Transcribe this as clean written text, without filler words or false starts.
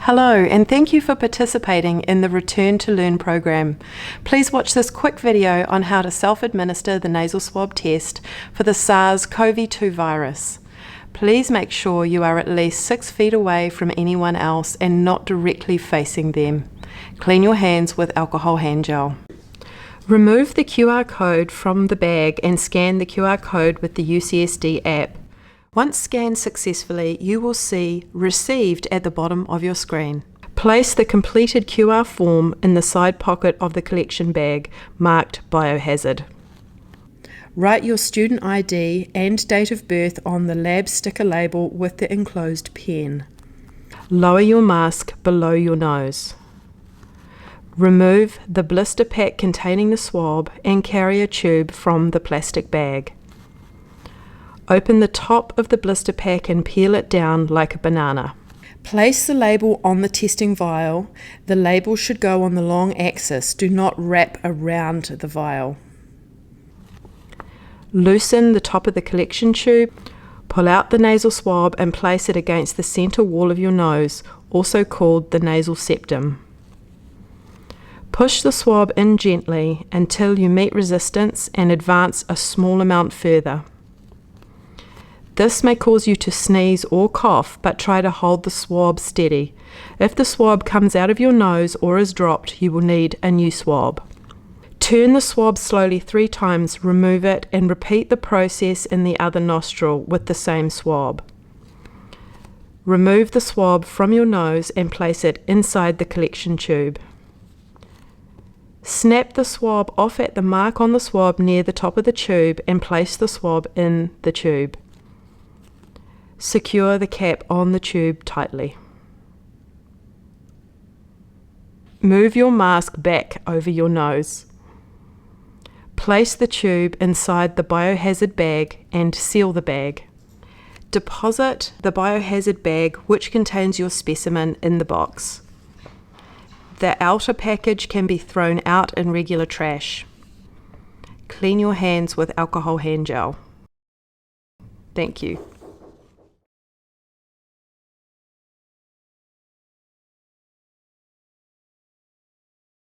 Hello, and thank you for participating in the Return to Learn program. Please watch this quick video on how to self-administer the nasal swab test for the SARS-CoV-2 virus. Please make sure you are at least 6 feet away from anyone else and not directly facing them. Clean your hands with alcohol hand gel. Remove the QR code from the bag and scan the QR code with the UCSD app. Once scanned successfully, you will see Received at the bottom of your screen. Place the completed QR form in the side pocket of the collection bag marked Biohazard. Write your student ID and date of birth on the lab sticker label with the enclosed pen. Lower your mask below your nose. Remove the blister pack containing the swab and carry a tube from the plastic bag. Open the top of the blister pack and peel it down like a banana. Place the label on the testing vial. The label should go on the long axis. Do not wrap around the vial. Loosen the top of the collection tube. Pull out the nasal swab and place it against the center wall of your nose, also called the nasal septum. Push the swab in gently until you meet resistance and advance a small amount further. This may cause you to sneeze or cough, but try to hold the swab steady. If the swab comes out of your nose or is dropped, you will need a new swab. Turn the swab slowly 3 times, remove it, and repeat the process in the other nostril with the same swab. Remove the swab from your nose and place it inside the collection tube. Snap the swab off at the mark on the swab near the top of the tube and place the swab in the tube. Secure the cap on the tube tightly. Move your mask back over your nose. Place the tube inside the biohazard bag and seal the bag. Deposit the biohazard bag, which contains your specimen, in the box. The outer package can be thrown out in regular trash. Clean your hands with alcohol hand gel. Thank you.